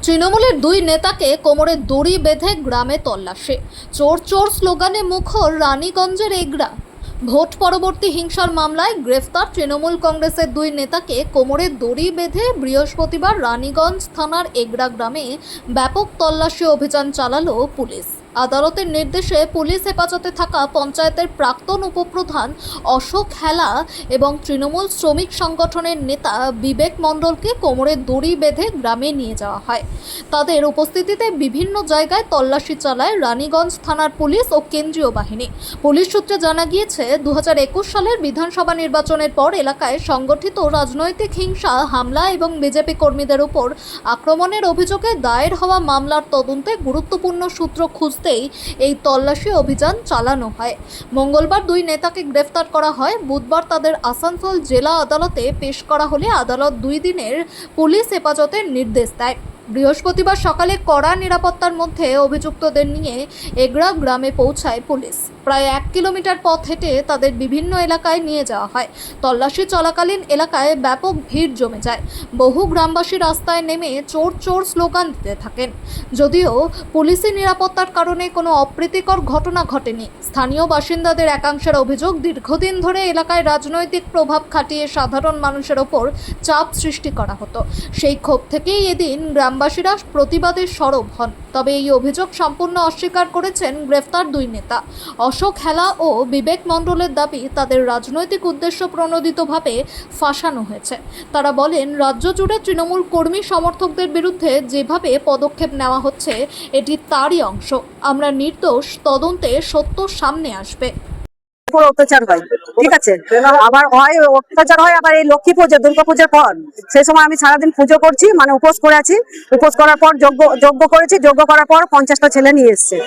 তৃণমূলের দুই নেতাকে কোমরে দড়ি বেঁধে গ্রামে তল্লাশি। চোর চোর স্লোগানে মুখর রানীগঞ্জের এগরা। ভোট পরবর্তী হিংসার মামলায় গ্রেফতার তৃণমূল কংগ্রেসের দুই নেতাকে কোমরে দড়ি বেঁধে বৃহস্পতিবার রানীগঞ্জ থানার এগরা গ্রামে ব্যাপক তল্লাশি অভিযান চালালো পুলিশ। আদালতের নির্দেশে পুলিশ হেফাজতে থাকা পঞ্চায়েতের প্রাক্তন উপপ্রধান অশোক হেলা এবং তৃণমূল শ্রমিক সংগঠনের নেতা বিবেক মণ্ডলকে কোমরে দড়ি বেঁধে গ্রামে নিয়ে যাওয়া হয়। তাদের উপস্থিতিতে বিভিন্ন জায়গায় তল্লাশি চালায় রানীগঞ্জ থানার পুলিশ ও কেন্দ্রীয় বাহিনী। পুলিশ সূত্রে জানা গিয়েছে, 2021 সালের বিধানসভা নির্বাচনের পর এলাকায় সংগঠিত রাজনৈতিক হিংসা, হামলা এবং বিজেপি কর্মীদের উপর আক্রমণের অভিযোগে দায়ের হওয়া মামলার তদন্তে গুরুত্বপূর্ণ সূত্র খুঁজতেই এই তল্লাশি অভিযান চালানো হয়। মঙ্গলবার দুই নেতাকে গ্রেফতার করা হয়। বুধবার তাদের আসানসোল জেলা আদালতে পেশ করা হলে আদালত 2 দিনের পুলিশ হেফাজতের নির্দেশ দেয়। বৃহস্পতিবার সকালে কড়া নিরাপত্তার মধ্যে অভিযুক্তদের নিয়ে এগরা গ্রামে পৌঁছায় পুলিশ। প্রায় 1 কিলোমিটার পথ হেঁটে তাদের বিভিন্ন এলাকায় নিয়ে যাওয়া হয়। তল্লাশি চলাকালীন এলাকায় ব্যাপক ভিড় জমে যায়। বহু গ্রামবাসী রাস্তায় নেমে চোর চোর স্লোগান দিতে থাকেন। যদিও পুলিশি নিরাপত্তার কারণে কোনো অপ্রীতিকর ঘটনা ঘটেনি। স্থানীয় বাসিন্দাদের একাংশের অভিযোগ, দীর্ঘদিন ধরে এলাকায় রাজনৈতিক প্রভাব খাটিয়ে সাধারণ মানুষের ওপর চাপ সৃষ্টি করা হতো। সেই ক্ষোভ থেকেই এদিন গ্রামবাসীরা প্রতিবাদে সরব হন। তবে এই অভিযোগ সম্পূর্ণ অস্বীকার করেছেন গ্রেফতার দুই নেতা। অশোক হেলা ও বিবেক মণ্ডলের দাবি, তাদের রাজনৈতিক উদ্দেশ্য প্রণোদিতভাবে ফাঁসানো হয়েছে। তারা বলেন, রাজ্য জুড়ে তৃণমূল কর্মী সমর্থকদের বিরুদ্ধে যেভাবে পদক্ষেপ নেওয়া হচ্ছে এটি তারই অংশ। আমরা নির্দোষ, তদন্তে সত্য সামনে আসবে। অত্যাচার হয়, ঠিক আছে, আবার হয় অত্যাচার হয় আবার এই লক্ষ্মী পুজো, দুর্গা পুজোর পর। সেই সময় আমি সারাদিন পুজো করছি, মানে উপোস করে আছি। উপোস করার পর যজ্ঞ করেছি। যজ্ঞ করার পর 50টা ছেলে নিয়ে এসছে।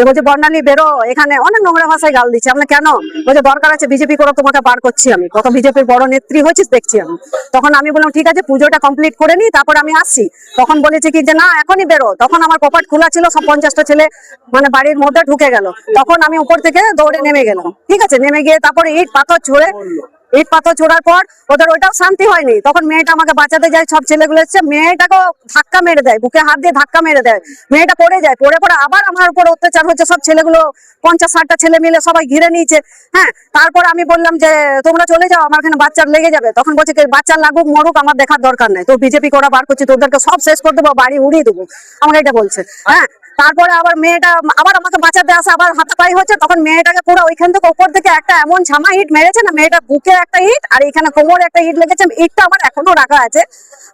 বলছে, বর্ণালী বেরো, এখানে অনেক নোংরা ভাষায় গাল দিচ্ছে। আমরা কেন? বলছে, দরকার আছে, বিজেপি করে তোমাকে বার করছি আমি। কত বিজেপির বড় নেত্রী হয়েছিস দেখছি আমি। তখন আমি বললাম, ঠিক আছে, পুজোটা কমপ্লিট করে নি, তারপর আমি আসছি। তখন বলেছে কি যে না, এখনই বেরো। তখন আমার কপাট খোলা ছিল, সব 50টা ছেলে মানে বাড়ির মধ্যে ঢুকে গেল। তখন আমি উপর থেকে দৌড়ে নেমে গেলাম, ঠিক আছে। নেমে গিয়ে তারপরে ইট পাথর ছোড়ার পর ওদের ওইটাও শান্তি হয়নি। তখন মেয়েটা আমাকে বাঁচাতে যায়, সব ছেলেগুলো এসছে, মেয়েটাকে ধাক্কা মেরে দেয়, বুকে হাত দিয়ে ধাক্কা মেরে দেয়। মেয়েটা পড়ে যায়, পড়ে আবার আমার উপর অত্যাচার হচ্ছে। সব ছেলেগুলো 50-60টা ছেলে মিলে সবাই ঘিরে নিয়েছে। হ্যাঁ, তারপর আমি বললাম যে তোমরা চলে যাও, আমার এখানে বাচ্চার লেগে যাবে। তখন বলছে বাচ্চার লাগুক মরুক, আমার দেখার দরকার নাই, তো বিজেপি করা বার করছে, তোদেরকে সব শেষ করে দেবো, বাড়ি উড়িয়ে দেবো, আমাকে এটা বলছে। হ্যাঁ, তারপরে আবার মেয়েটা আবার আমাকে বাঁচাতে আসে, আবার হাতাপাই হচ্ছে। তখন মেয়েটাকে পুরো ওইখান থেকে উপর থেকে একটা এমন ঝামা ইট মেরেছে না, মেয়েটা বুকে একটা ইট আর এখানে কোমরে একটা ইট লেগেছে। ইটটা আমার এখনো রাখা আছে।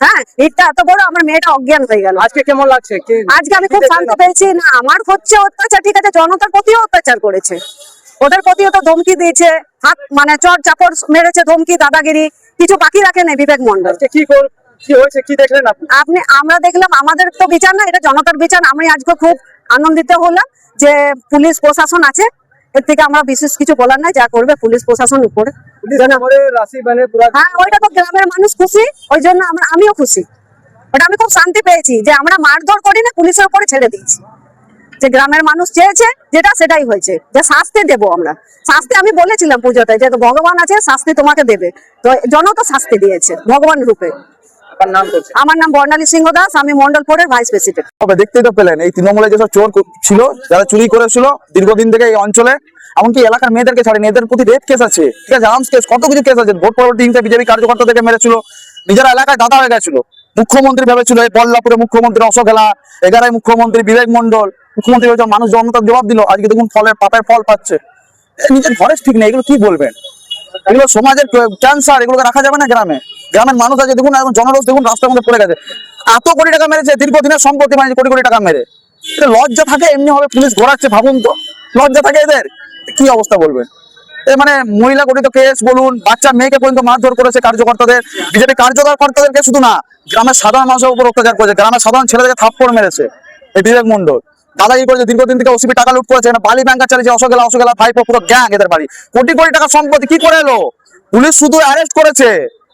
হ্যাঁ, ইটটা এত বড়, আমার মেয়েটা অজ্ঞান হয়ে গেল। আজকে কেমন লাগছে? আজকে আমি খুব শান্ত পেয়েছি। না, আমার হচ্ছে অত্যাচার, ঠিক আছে, জনতার প্রতিও অত্যাচার করেছে, ওদের প্রতিও তো ধমকি দিয়েছে, হাত মানে চড় চাপড় মেরেছে, ধমকি, দাদাগিরি, কিছু বাকি রাখে নাই বিবেক মণ্ডল। কি হয়েছে, কি দেখলেন আপনি? আমরা দেখলাম, আমাদের তো বিচার না, এটা জনতার বিচার। আমি আজকে খুব আনন্দিত হলাম যে পুলিশ প্রশাসন আছে। এর থেকে আমরা বিশেষ কিছু বলার নাই, যা করবে পুলিশ প্রশাসন উপরে। হ্যাঁ, ওইটা তো গ্রামের মানুষ খুশি, ওই জন্য আমিও খুশি। ওটা আমি খুব শান্তি পেয়েছি যে আমরা মারধর করি না, পুলিশের উপরে ছেড়ে দিয়েছি। যে গ্রামের মানুষ চেয়েছে যেটা, সেটাই হয়েছে। যে শাস্তি দেবো আমরা, শাস্তি আমি বলেছিলাম পুজোতে যে ভগবান আছে, শাস্তি তোমাকে দেবে। তো জনতা শাস্তি দিয়েছে ভগবান রূপে। আমার নাম বর্ণালী সিংহ দাস, আমি মন্ডলপুরের ভাইস প্রেসিডেন্ট। দেখতেই তো পেলেন, এই তৃণমূলে যেসব চোর ছিল, যারা চুরি করেছিল দীর্ঘদিন থেকে এই অঞ্চলে, এমনকি এলাকার মেয়েদেরকে ছাড়েনি, এদের প্রতি রেপ কেস আছে, ঠিক আছে, আর্মস কেস, কত কিছু কেস আছে। ভোট পরবর্তী হিংসায় বিজেপি কার্যকর্তাদেরকে মেরেছিল, নিজেরা এলাকায় দাদা হয়ে গেছিল। মুখ্যমন্ত্রী ভেবেছিল, এই বল্লাপুরে মুখ্যমন্ত্রী অশোক হেলা, এগারায় মুখ্যমন্ত্রী বিবেক মণ্ডল, মুখ্যমন্ত্রী হয়েছে, মানুষ জনতার জবাব দিল। আজকে দেখুন পাপের ফল পাচ্ছে। নিজের ঘরে ঠিক নেই, এগুলো কি বলবেন? এগুলো সমাজের ক্যান্সার, এগুলোকে রাখা যাবে না। গ্রামের মানুষ আছে, দেখুন এখন জনরোষ দেখুন রাস্তার মধ্যে পড়ে গেছে। এত কোটি টাকা মেরেছে, দীর্ঘদিনের সম্পত্তি মানে কোটি কোটি টাকা মেরে। লজ্জা থাকে? এমনি হবে পুলিশ ঘোরাচ্ছে, ভাবুন তো, লজ্জা থাকে এদের? কি অবস্থা বলবেন? মানে মহিলা গঠিত কেস বলুন, বাচ্চা মেয়েকে পর্যন্ত মারধর করেছে কার্যকর্তাদের, বিজেপি কার্যকর্তাদেরকে শুধু না, গ্রামের সাধারণ মানুষের উপর অত্যাচার করেছে, গ্রামের সাধারণ ছেলেদেরকে থাপ্পড় মেরেছে এই বিবেক মণ্ডল। দাদাগিরি করেছে, দীর্ঘদিন থেকে ওসিপি টাকা লুট করেছে, বালি ব্যাংকার চালিয়েছে অশোক হেলা ভাইপো, পুরো গ্যাং এদের বাড়ি। কোটি কোটি টাকা সম্পত্তি কি করে এলো? পুলিশ শুধু অ্যারেস্ট করেছে।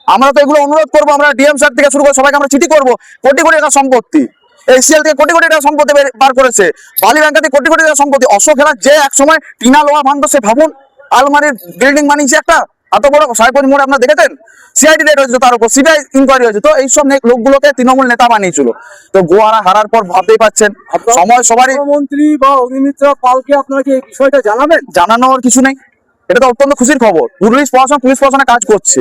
আমরা তো এগুলো অনুরোধ করবো, আমরা ডিএম স্যার থেকে শুরু করে সবাইকে আমরা চিঠি করবো। কোটি কোটি টাকা সম্পত্তি, এসিএল থেকে কোটি কোটি টাকা সম্পত্তি বার করেছে, বালি ব্যাংকার থেকে কোটি কোটি টাকা সম্পত্তি। অশোক হেলা যে এক সময় টিনা লোহা ভাঙতো, সে ভাবুন, আলমারির বিল্ডিং বানিয়েছে একটা, এত বড় সাহেবগঞ্জ মোড়ে আপনারা দেখেছেন সিআইডি রেড হয়েছে, তার উপর সিবিআই ইনকোয়ারি হয়েছে। তো এইসব লোকগুলোকে তৃণমূল নেতা বানিয়েছিল। তো গোয়ারা হারার পর ভাবতেই পাচ্ছেন সময় সবারই। মন্ত্রী বা অগ্নিমিত্রা পালকে আপনারা কি এই বিষয়টা জানাবেন? জানানোর কিছু নেই, এটা তো অত্যন্ত খুশির খবর। পুলিশ প্রশাসনে কাজ করছে,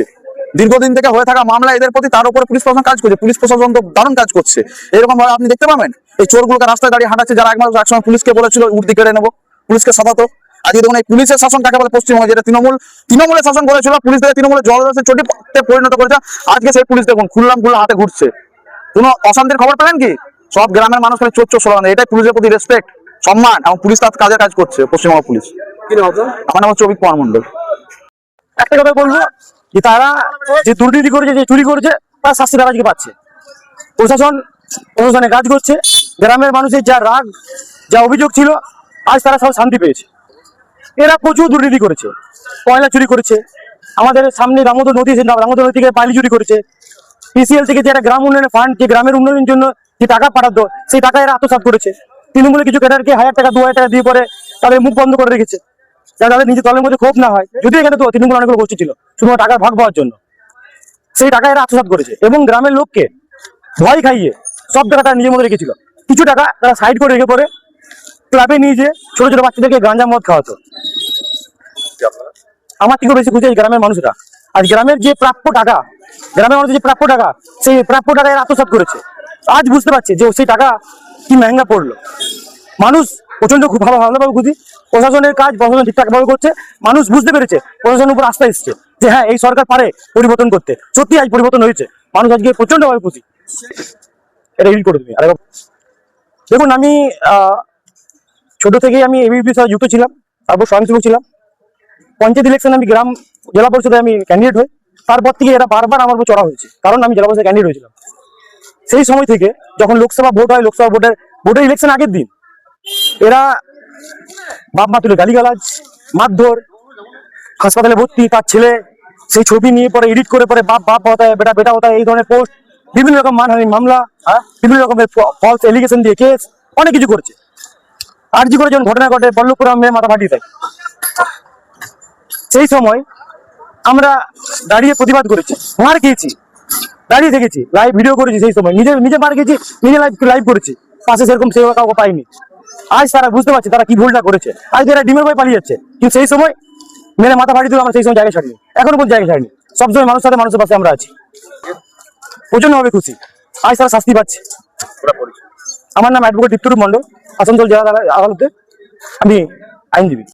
দীর্ঘদিন থেকে হয়ে থাকা মামলা এদের প্রতি, তার উপরে পুলিশ প্রশাসন কাজ করছে। পুলিশ প্রশাসন তো দারুণ কাজ করছে। এরকম ভাবে আপনি দেখতে পাবেন এই চোরগুলোকে রাস্তায় দাঁড়িয়ে হাঁটাচ্ছে, যারা একসময় পুলিশকে বলেছিল উর্দি কেড়ে নেবো, পুলিশকে সাজাতো। আজকে দেখুন এই পুলিশের শাসন কাকে বলে পশ্চিমবঙ্গে, যেটা তৃণমূলের শাসন করেছিল, পুলিশ থেকে তৃণমূলের জলদাসের চটিতে পরিণত করেছে। আজকে সেই পুলিশ দেখুন খুললাম হাতে ঘুরছে। কোনো অশান্তির খবর পেলেন কি? সব গ্রামের মানুষ চোর চোর স্লোগান দেয়। এটাই পুলিশের প্রতি রেসপেক্ট, সম্মান, এবং পুলিশ তার কাজের কাজ করছে পশ্চিমবঙ্গ পুলিশ। আমার নাম হচ্ছে অভিক কুমার মন্ডল। একটা কথা বলবো যে তারা যে দুর্নীতি করেছে, যে চুরি করেছে, তার শাস্তি তারা আজকে পাচ্ছে। প্রশাসনে কাজ করছে। গ্রামের মানুষের যা রাগ, যা অভিযোগ ছিল, আজ তারা সব শান্তি পেয়েছে। এরা প্রচুর দুর্নীতি করেছে, কয়লা চুরি করেছে, আমাদের সামনে দামোদর নদী থেকে বালি চুরি করেছে, পিসিএল থেকে যে একটা গ্রাম উন্নয়নের ফান্ড, যে গ্রামের উন্নয়নের জন্য যে টাকা পাঠাতো, সেই টাকা এরা আত্মসাৎ করেছে। তৃণমূলে কিছু ক্যাডারকে 1000 টাকা 2000 টাকা দিয়ে পরে তাদের মুখ বন্ধ করে রেখেছে, যাতে তাদের নিজের দলের মধ্যে ক্ষোভ না হয়। যদিও এখানে তো তৃণমূল অনেকগুলো গোষ্ঠী ছিল শুধুমাত্র টাকার ভাগ পাওয়ার জন্য, সেই টাকা এরা আত্মসাৎ করেছে এবং গ্রামের লোককে ভয় খাইয়ে সব টাকা তারা নিজের মধ্যে রেখেছিল। কিছু টাকা তারা সাইড করে রেখে পরে ক্লাবে নিয়ে যে ছোট ছোট বাচ্চাদেরকে গাঁজা মদ খাওয়াতো। আমার থেকেও বেশি খুঁজে গ্রামের মানুষরা। আজ গ্রামের যে প্রাপ্য টাকা, গ্রামের মানুষের যে প্রাপ্য টাকা, সেই প্রাপ্য টাকা এরা আত্মসাৎ করেছে। আজ বুঝতে পারছে যে সেই টাকা কি মহঙ্গা পড়লো। মানুষ প্রচন্ড খুব ভালোভাবে খুঁজি। প্রশাসনের কাজ প্রশাসন ঠিকঠাক ভাবে করছে। মানুষ বুঝতে পেরেছে, প্রশাসনের উপর আস্থা এসছে যে হ্যাঁ এই সরকার পারে পরিবর্তন করতে। সত্যি আজ পরিবর্তন হয়েছে, মানুষ আজকে প্রচন্ড ভাবে খুশি। এটা রিড করে তুমি। আর দেখুন, আমি ছোট থেকেই আমি এবিপি সাথে যুক্ত ছিলাম, তারপর স্বয়ংসেবক ছিলাম। পঞ্চায়েত ইলেকশনে আমি জেলা পরিষদে আমি ক্যান্ডিডেট হই। তারপর থেকে এরা বারবার আমার উপর চড়া হয়েছে, কারণ আমি জেলা পরিষদে ক্যান্ডিডেট হয়েছিলাম। সেই সময় থেকে যখন লোকসভা ভোট হয়, লোকসভা ভোটের ইলেকশন আগের দিন এরা বাপ মা তুলে গালিগালাজ, মারধর, হাসপাতালে ভর্তি, তার ছেলে সেই ছবি নিয়ে পরে এডিট করে পরে বাপ হতা হয়, বেটা হতা হয়, এই ধরনের পোস্ট, বিভিন্ন রকম মানহানি মামলা, বিভিন্ন রকমের ফলস এলিগেশন দিয়ে কেস, অনেক কিছু করছে। আরজি করে যখন ঘটনা ঘটে, বল্লভপুরে মেয়ে মাথা ফাটিয়ে দেয়। সেই সময় আমরা দাঁড়িয়ে প্রতিবাদ করেছি, মার খেয়েছি, দাঁড়িয়ে থেকেছি, লাইভ ভিডিও করেছি। সেই সময় নিজে মার খেয়েছি, নিজে লাইভ করেছি। পাশে সেরকম সেবা কাউকে পাইনি। আজ তারা বুঝতে পারছে তারা কি ভুলটা করেছে। আজ এরা ডিমের বই পালিয়ে যাচ্ছে, কিন্তু সেই সময় মেরে মাথা ফাটিয়ে দিল। আমরা সেই সময় জায়গা ছাড়িনি, এখনো পর্যন্ত জায়গা ছাড়িনি। সবসময় মানুষের পাশে আমরা আছি। প্রচন্ড ভাবে খুশি। আজ তারা শাস্তি পাচ্ছে। আমার নাম অ্যাডভোকেট দীপ্তরূপ মন্ডল, আসানসোল জেলা আদালতে আমি আইনজীবী।